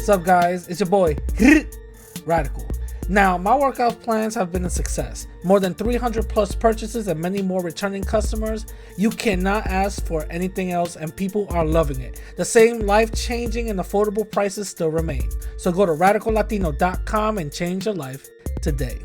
What's up, guys? It's your boy, Radical. Now, my workout plans have been a success. More than 300 plus purchases and many more returning customers. You cannot ask for anything else, and people are loving it. The same life-changing and affordable prices still remain. So go to radicallatino.com and change your life today.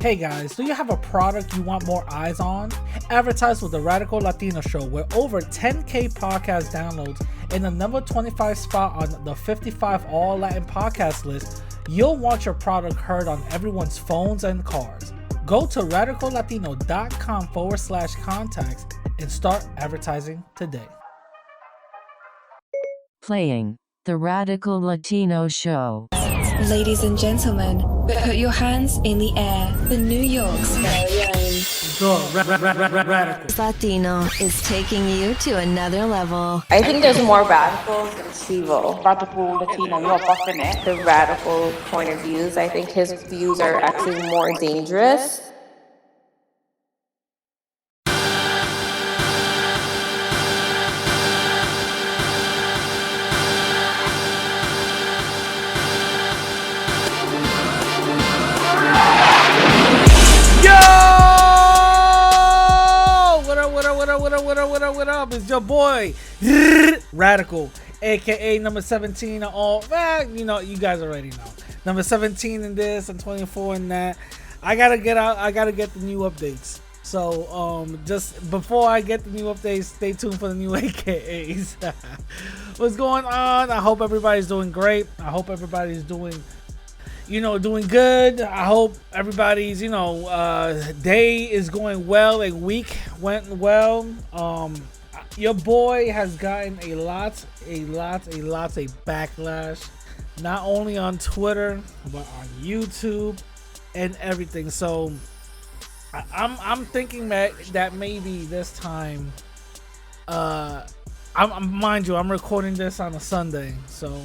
Hey guys, do you have a product you want more eyes on? Advertise with the Radical Latino Show, where over 10K podcast downloads and the number 25 spot on the 55 All Latin podcast list. You'll want your product heard on everyone's phones and cars. Go to radicallatino.com/contacts and start advertising today. Playing the Radical Latino Show. Ladies and gentlemen, put your hands in the air for New York's very own. Radical. Latino is taking you to another level. I think there's more radicals than Stevo. Radical Latino, you're buffing it. The radical point of views, I think his views are actually more dangerous. What up? It's your boy, Radical, aka number 17 on all. You guys already know. Number 17 in this and 24 in that. I gotta get the new updates. So just before I get the new updates, stay tuned for the new AKAs. What's going on? I hope everybody's doing great. I hope everybody's doing good. I hope everybody's, day is going well. A week went well. Your boy has gotten a lot of backlash, not only on Twitter, but on YouTube and everything. So I'm thinking that maybe this time, mind you, I'm recording this on a Sunday, so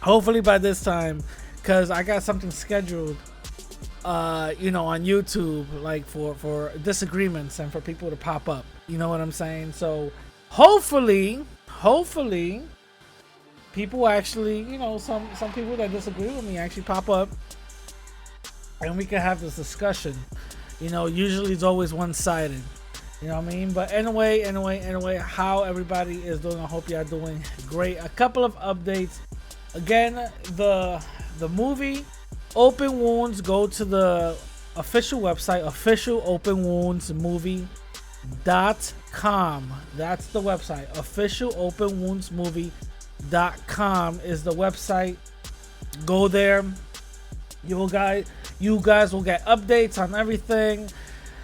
hopefully by this time, because I got something scheduled, on YouTube, like for disagreements and for people to pop up. You know what I'm saying? So hopefully people actually, some people that disagree with me actually pop up and we can have this discussion. Usually it's always one-sided. You know what I mean? But anyway, how everybody is doing, I hope y'all doing great. A couple of updates. Again, the movie Open Wounds, go to the official website, officialopenwoundsmovie.com. That's the website. officialopenwoundsmovie.com is the website. Go there. You guys will get updates on everything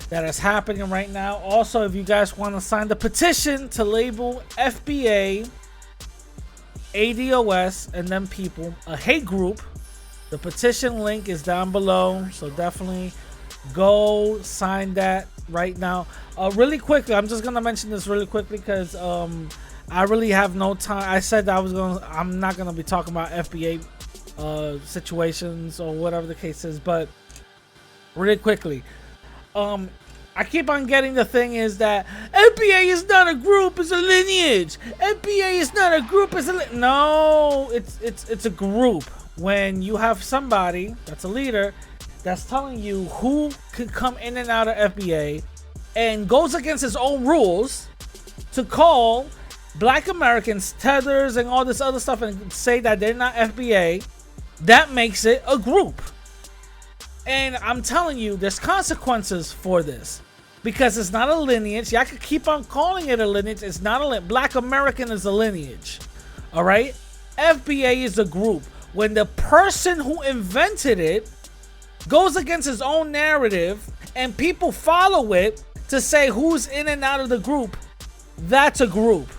that is happening right now. Also, if you guys want to sign the petition to label FBA, ADOS, and them people a hate group, the petition link is down below, so definitely go sign that right now. Really quickly, I'm just gonna mention this really quickly because I really have no time. I said I'm not gonna be talking about FBA situations or whatever the case is, but really quickly, I keep on getting the thing is that FBA is not a group, it's a lineage. FBA is not a group, it's a no, it's a group. When you have somebody that's a leader that's telling you who could come in and out of FBA and goes against his own rules to call Black Americans tethers and all this other stuff and say that they're not FBA, that makes it a group. And I'm telling you, there's consequences for this because it's not a lineage. Y'all could keep on calling it a lineage. It's not a lineage. Black American is a lineage. All right? FBA is a group. When the person who invented it goes against his own narrative and people follow it to say who's in and out of the group, that's a group.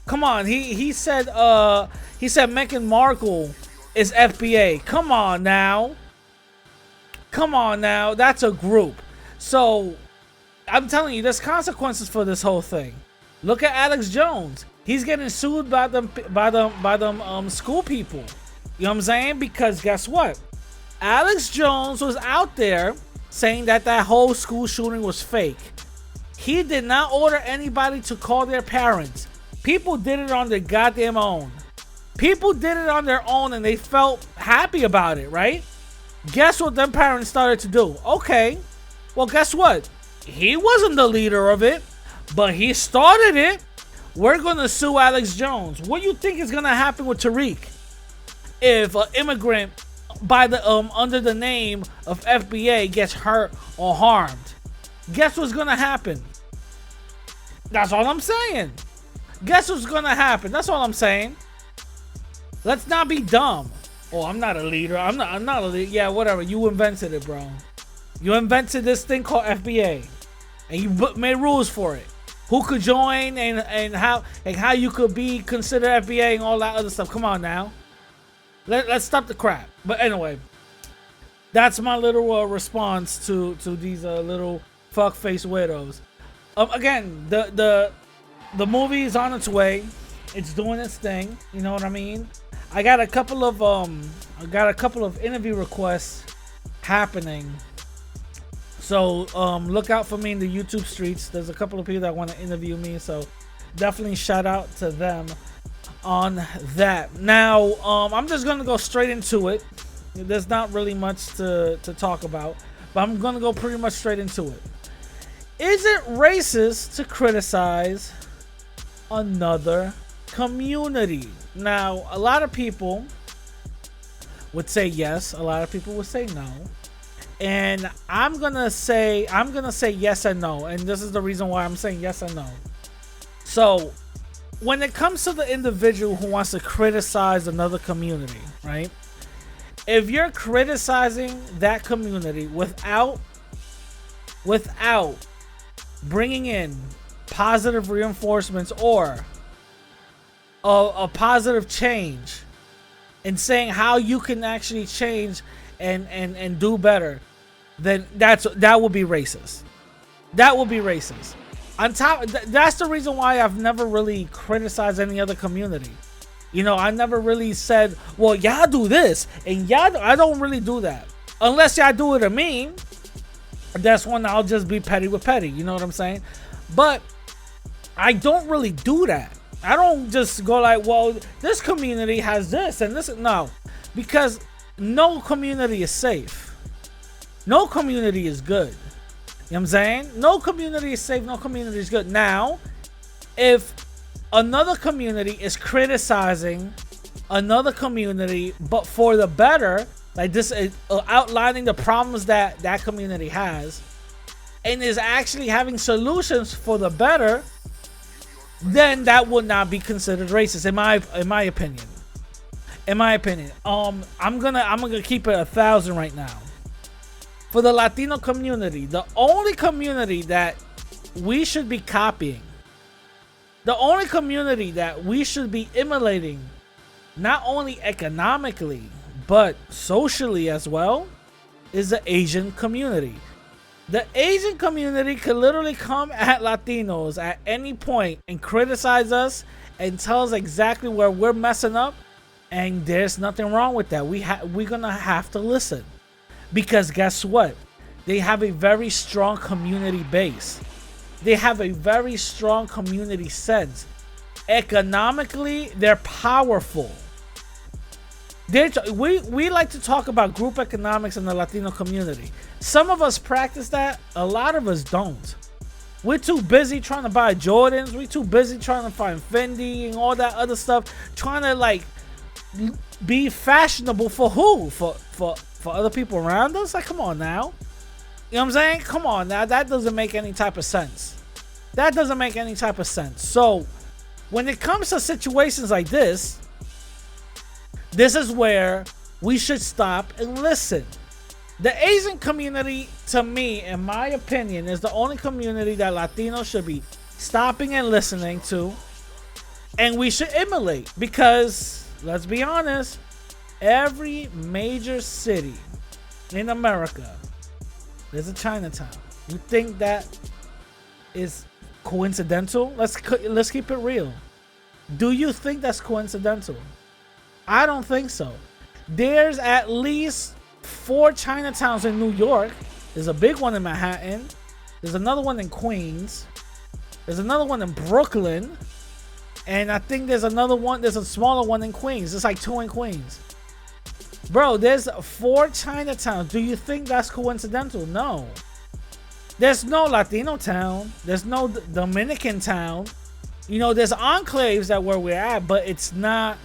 Come on. He said Meghan Markle is FBA. Come on now, that's a group. So I'm telling you, there's consequences for this whole thing. Look at Alex Jones. He's getting sued by them school people. You know what I'm saying? Because guess what? Alex Jones was out there saying that whole school shooting was fake. He did not order anybody to call their parents. People did it on their goddamn own. People did it on their own and they felt happy about it, right? Guess what them parents started to do? Okay, well, guess what? He wasn't the leader of it, but he started it. We're gonna sue Alex Jones. What do you think is gonna happen with Tariq if an immigrant by the under the name of FBA gets hurt or harmed? Guess what's gonna happen? That's all I'm saying. Guess what's gonna happen? That's all I'm saying. Let's not be dumb. Oh, I'm not a leader. I'm not a leader. Yeah, whatever. You invented it, bro. You invented this thing called FBA, and you made rules for it. Who could join and how you could be considered FBA and all that other stuff. Come on now. Let's stop the crap. But anyway, that's my little response to these little fuckface widows. Again, the movie is on its way. It's doing its thing. You know what I mean? I got a couple of interview requests happening. So look out for me in the YouTube streets. There's a couple of people that want to interview me, so definitely shout out to them on that. Now I'm just gonna go straight into it. There's not really much to talk about, but I'm gonna go pretty much straight into it. Is it racist to criticize another community? Now, a lot of people would say yes, a lot of people would say no. And I'm gonna say yes and no, and this is the reason why I'm saying yes and no. So when it comes to the individual who wants to criticize another community, right? If you're criticizing that community without bringing in positive reinforcements or a positive change and saying how you can actually change and do better, then that would be racist. That would be racist. On top, that's the reason why I've never really criticized any other community. You know, I never really said, well, y'all do this and y'all. I don't really do that unless y'all do it to me. That's when I'll just be petty with petty. You know what I'm saying? But I don't really do that. I don't just go like, well, this community has this and this. No, because no community is safe. No community is good. You know what I'm saying? No community is safe. No community is good. Now, if another community is criticizing another community, but for the better, like this, outlining the problems that community has, and is actually having solutions for the better, then that would not be considered racist, in my opinion. In my opinion, I'm gonna keep it 1,000 right now. For the Latino community, the only community that we should be copying, the only community that we should be emulating, not only economically but socially as well, is the Asian community. The Asian community could literally come at Latinos at any point and criticize us and tell us exactly where we're messing up, and there's nothing wrong with that. We're gonna have to listen, because guess what? They have a very strong community base. They have a very strong community sense. Economically, they're powerful. We like to talk about group economics in the Latino community. Some of us practice that. A lot of us don't. We're too busy trying to buy Jordans. We're too busy trying to find Fendi and all that other stuff. Trying to like be fashionable for who? For other people around us? Like, come on now. You know what I'm saying? Come on now. That doesn't make any type of sense. That doesn't make any type of sense. So when it comes to situations like this is where we should stop and listen. The Asian community, to me, in my opinion, is the only community that Latinos should be stopping and listening to, and we should emulate, because let's be honest, every major city in America, there's a Chinatown. You think that is coincidental? Let's keep it real. Do you think that's coincidental? I don't think so. There's at least 4 Chinatowns in New York. There's a big one in Manhattan. There's another one in Queens. There's another one in Brooklyn. And I think there's another one. There's a smaller one in Queens. It's like 2 in Queens. Bro, there's 4 Chinatowns. Do you think that's coincidental? No. There's no Latino town. There's no Dominican town. You know, there's enclaves that where we're at, but it's not,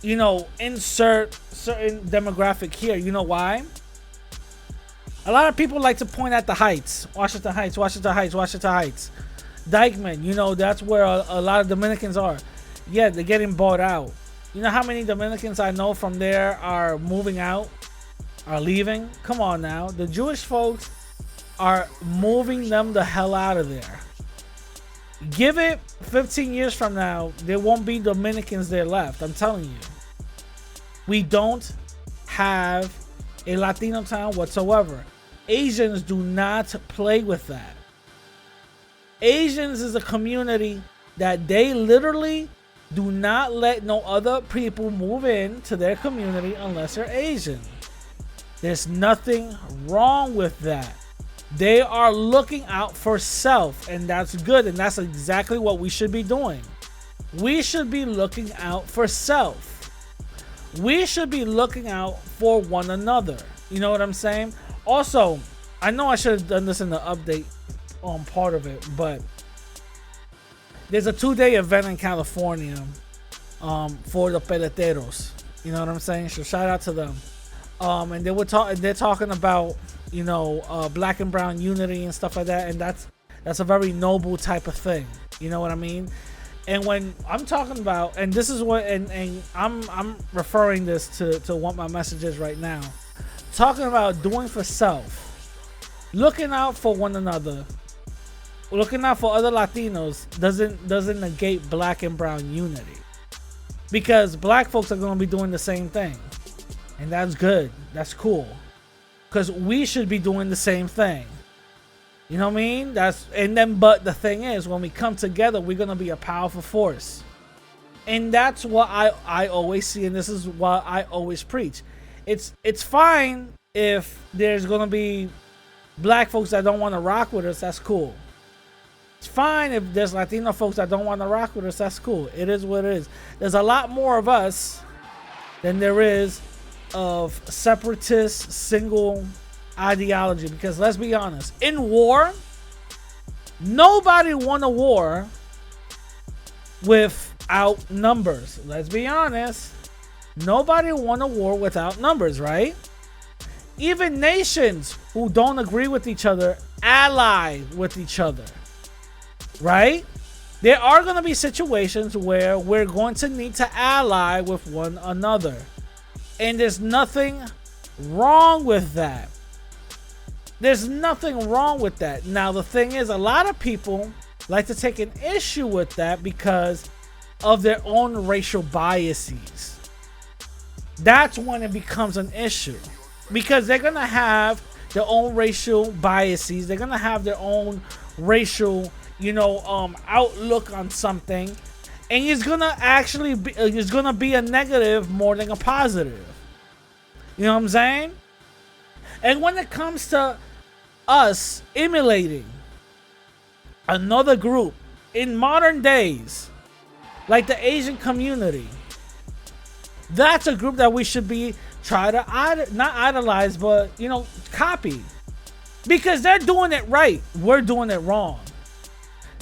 you know, insert certain demographic here. You know why? A lot of people like to point at the Heights. Washington Heights, Washington Heights, Washington Heights. Dykeman, you know, that's where a lot of Dominicans are. Yeah, they're getting bought out. You know how many Dominicans I know from there are moving out, are leaving? Come on now. The Jewish folks are moving them the hell out of there. Give it 15 years from now, there won't be Dominicans there left. I'm telling you. We don't have a Latino town whatsoever. Asians do not play with that. Asians is a community that they literally do not let no other people move in to their community unless they're Asian. There's nothing wrong with that. They are looking out for self, and that's good, and that's exactly what we should be doing. We should be looking out for self. We should be looking out for one another. You know what I'm saying? Also, I know I should have done this in the update on part of it, but there's a 2-day event in California for the peleteros. You know what I'm saying? So shout out to them. And they're talking about, you know, black and brown unity and stuff like that, and that's a very noble type of thing. You know what I mean? And when I'm talking about, and this is what, and I'm referring this to what my message is right now, talking about doing for self, looking out for one another, looking out for other Latinos doesn't negate black and brown unity, because black folks are going to be doing the same thing, and that's good. That's cool, because we should be doing the same thing. You know what I mean? But the thing is, when we come together, we're going to be a powerful force. And that's what I always see, and this is what I always preach. It's fine if there's going to be black folks that don't want to rock with us. That's cool. It's fine if there's Latino folks that don't want to rock with us. That's cool. It is what it is. There's a lot more of us than there is of separatist single ideology, because let's be honest, in war, nobody won a war without numbers. Let's be honest, nobody won a war without numbers, right? Even nations who don't agree with each other ally with each other, right? There are going to be situations where we're going to need to ally with one another, and there's nothing wrong with that. There's nothing wrong with that. Now, the thing is, a lot of people like to take an issue with that because of their own racial biases. That's when it becomes an issue, because they're going to have their own racial biases. They're going to have their own racial, outlook on something. And it's going to be a negative more than a positive. You know what I'm saying? And when it comes to us emulating another group in modern days, like the Asian community, that's a group that we should be try to not idolize, but copy, because they're doing it right. We're doing it wrong.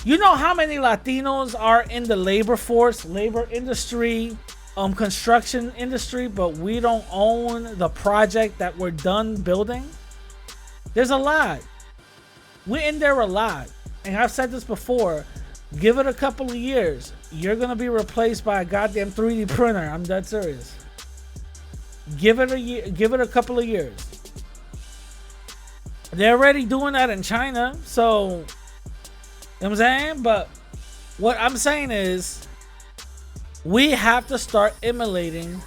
You know how many Latinos are in the labor industry, construction industry, but we don't own the project that we're done building? There's a lot. We're in there a lot. And I've said this before, give it a couple of years, you're gonna be replaced by a goddamn 3D printer. I'm dead serious. Give it a couple of years. They're already doing that in China, so you know what I'm saying? But what I'm saying is, we have to start emulating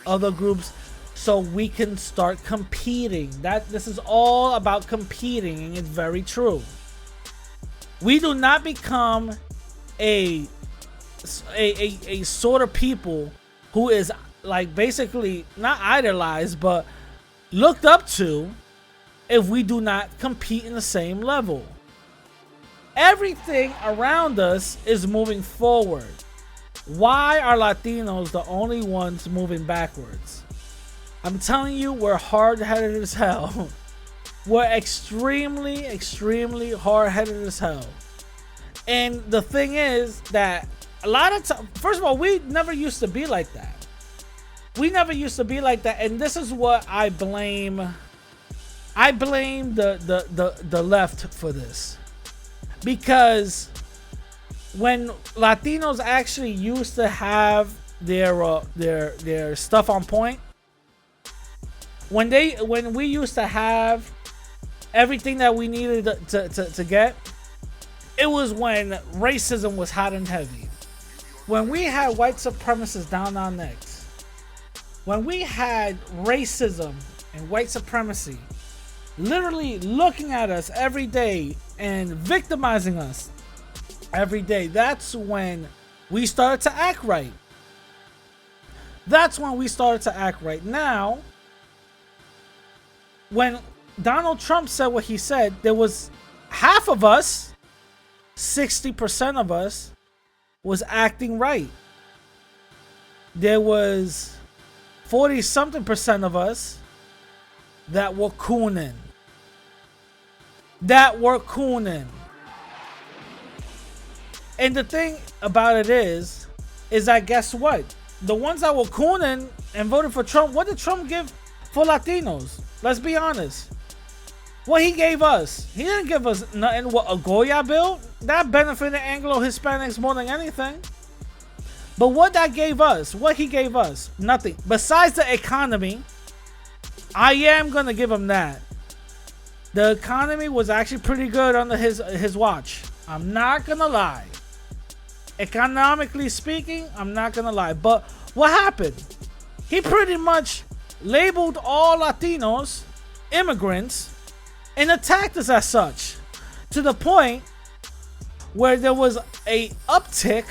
other groups so we can start competing. This is all about competing, and it's very true. We do not become a sort of people who is like basically not idolized but looked up to if we do not compete in the same level. Everything around us is moving forward. Why are Latinos the only ones moving backwards? I'm telling you, we're hard-headed as hell. We're extremely, extremely hard-headed as hell. And the thing is that a lot of times, first of all, we never used to be like that. We never used to be like that. And this is what I blame. I blame the left for this. Because when Latinos actually used to have their stuff on point, when we used to have everything that we needed to get, it was when racism was hot and heavy. When we had white supremacists down our necks, when we had racism and white supremacy literally looking at us every day and victimizing us every day, that's when we started to act right. That's when we started to act right. Now, when Donald Trump said what he said, there was half of us, 60% of us, was acting right. There was 40-something% of us that were cooning. And the thing about it is that guess what? The ones that were cooning and voted for Trump, what did Trump give for Latinos? Let's be honest. What he gave us, he didn't give us nothing. What a Goya bill? That benefited Anglo-Hispanics more than anything. But what that gave us, what he gave us, nothing. Besides the economy, I am going to give him that. The economy was actually pretty good under his watch. I'm not going to lie. Economically speaking, I'm not going to lie. But what happened? He pretty much labeled all Latinos immigrants and attacked us as such, to the point where there was a uptick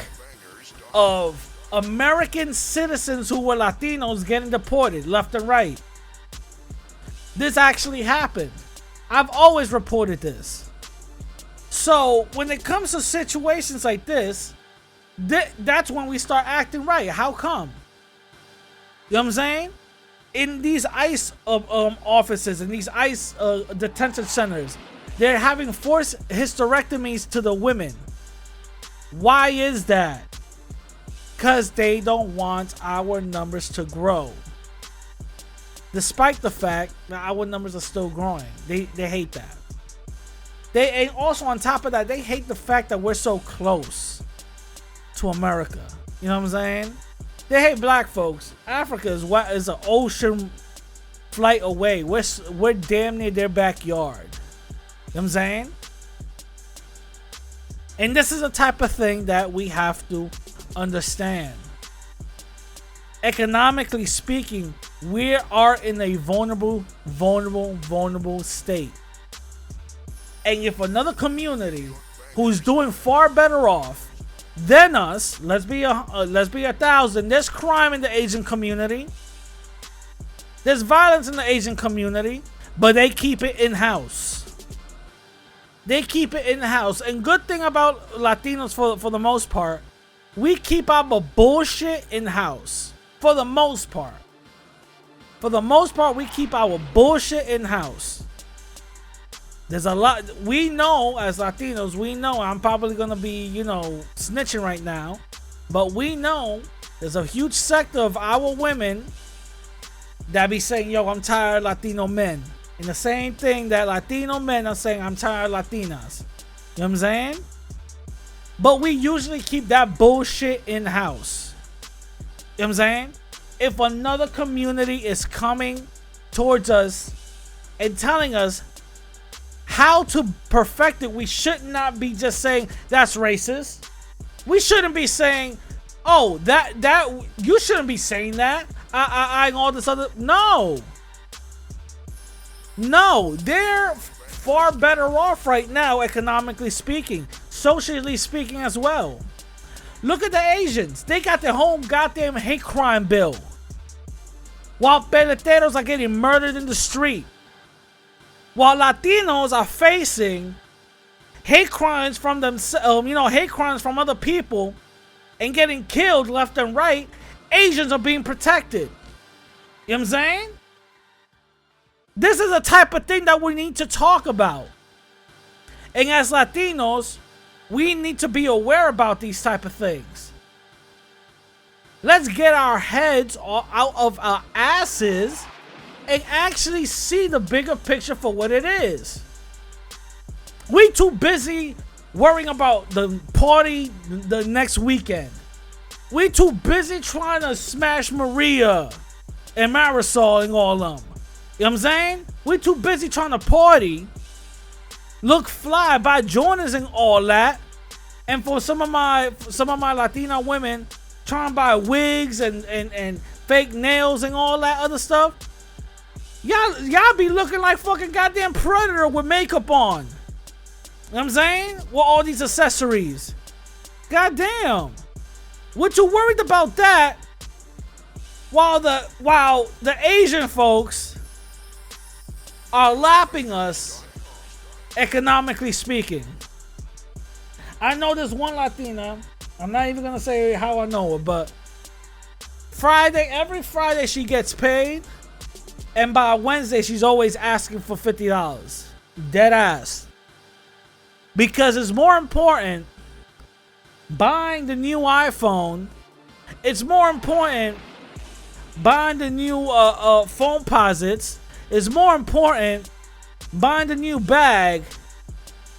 of American citizens who were Latinos getting deported left and right. This actually happened. I've always reported this. So when it comes to situations like this, that's when we start acting right. How come? You know what I'm saying? In these ICE offices, in these ICE detention centers, they're having forced hysterectomies to the women. Why is that? Because they don't want our numbers to grow. Despite the fact that our numbers are still growing. They hate that. And also on top of that, they hate the fact that we're so close to America. You know what I'm saying? They hate black folks. Africa is an ocean flight away. We're damn near their backyard. You know what I'm saying? And this is a type of thing that we have to understand. Economically speaking, we are in a vulnerable state. And if another community who's doing far better off than us, let's be 1,000. There's crime in the Asian community. There's violence in the Asian community, but they keep it in-house. They keep it in-house. And good thing about Latinos for the most part, we keep our bullshit in-house. For the most part. For the most part, we keep our bullshit in-house. There's a lot, we know as Latinos, we know, I'm probably going to be, snitching right now, but we know there's a huge sector of our women that be saying, yo, I'm tired of Latino men. And the same thing that Latino men are saying, I'm tired of Latinas. You know what I'm saying? But we usually keep that bullshit in-house. You know what I'm saying? If another community is coming towards us and telling us how to perfect it, we should not be just saying that's racist. We shouldn't be saying, oh, that you shouldn't be saying that. I all this other. No, they're far better off right now, economically speaking, socially speaking as well. Look at the Asians. They got their whole goddamn hate crime bill, while peleteros are getting murdered in the street. While Latinos are facing hate crimes from themselves, hate crimes from other people, and getting killed left and right, Asians are being protected. You know what I'm saying? This is the type of thing that we need to talk about. And as Latinos, we need to be aware about these type of things. Let's get our heads out of our asses and actually see the bigger picture for what it is. We too busy worrying about the party the next weekend. We too busy trying to smash Maria and Marisol and all them. You know what I'm saying? We too busy trying to party, look fly, buy Jordans and all that. And for some of my Latina women trying to buy wigs and fake nails and all that other stuff. Y'all be looking like fucking goddamn Predator with makeup on. You know what I'm saying? With all these accessories. Goddamn. What you worried about that? While the Asian folks are lapping us, economically speaking. I know this one Latina. I'm not even gonna say how I know her, but every Friday she gets paid, and by Wednesday she's always asking for $50. Dead ass. Because it's more important buying the new iPhone. It's more important buying the new phone posits. It's more important buying the new bag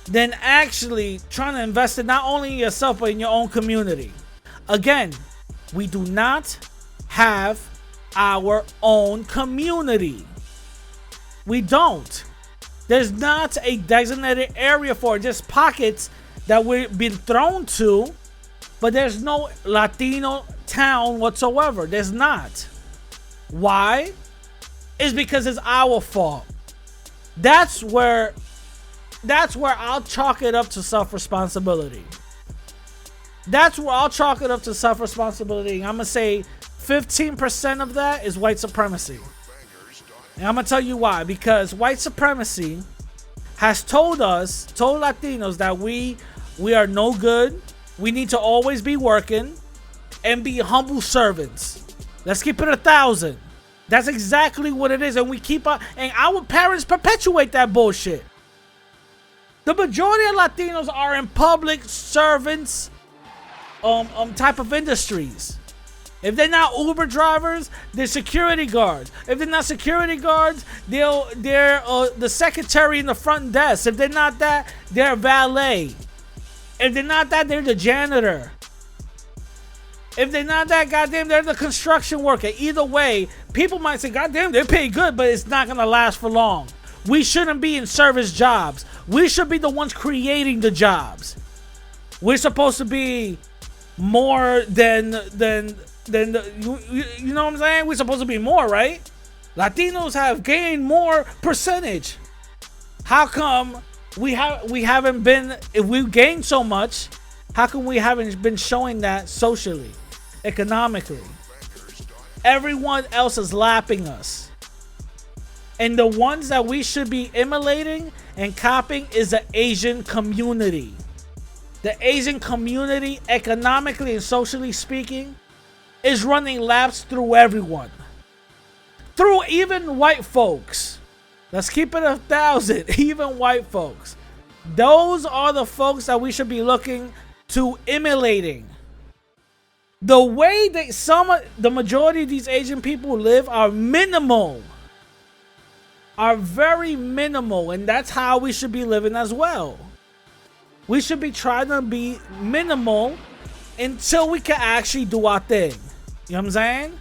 than actually trying to invest in not only in yourself but in your own community. Again, we do not have our own community. We don't. There's not a designated area for it. Just pockets that we've been thrown to, but there's no Latino town whatsoever. There's not. Why? It's because it's our fault. That's where I'll chalk it up to self-responsibility. That's where I'll chalk it up to self-responsibility. I'm gonna say 15% of that is white supremacy. And I'm gonna tell you why. Because white supremacy has told Latinos that we are no good. We need to always be working and be humble servants. Let's keep it 1,000. That's exactly what it is. And we keep on, and our parents perpetuate that bullshit. The majority of Latinos are in public servants type of industries. If they're not Uber drivers, they're security guards. If they're not security guards, they're the secretary in the front desk. If they're not that, they're valet. If they're not that, they're the janitor. If they're not that, goddamn, they're the construction worker. Either way, people might say, goddamn, they pay good, but it's not gonna last for long. We shouldn't be in service jobs. We should be the ones creating the jobs. We're supposed to be more than you know what I'm saying? We're supposed to be more, right? Latinos have gained more percentage. How come we haven't been? If we've gained so much, how come we haven't been showing that socially, economically? Everyone else is lapping us. And the ones that we should be emulating and copying is the Asian community. The Asian community, economically and socially speaking, is running laps through everyone. Through even white folks. Let's keep it 1,000. Even white folks. Those are the folks that we should be looking to emulating. The way that the majority of these Asian people live are minimal. Are very minimal, and that's how we should be living as well. We should be trying to be minimal until we can actually do our thing. You know what I'm saying?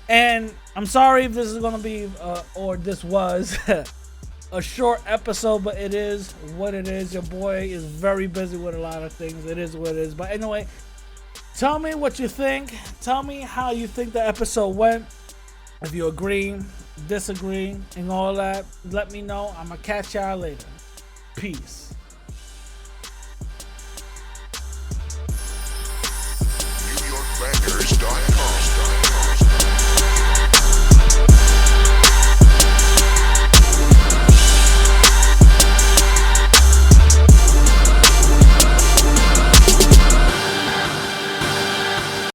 And I'm sorry if this is gonna be or this was a short episode, but it is what it is. Your boy is very busy with a lot of things. It is what it is. But anyway, tell me what you think. Tell me how you think the episode went. If you agree, disagree, and all that, let me know. I'm gonna catch y'all later. Peace.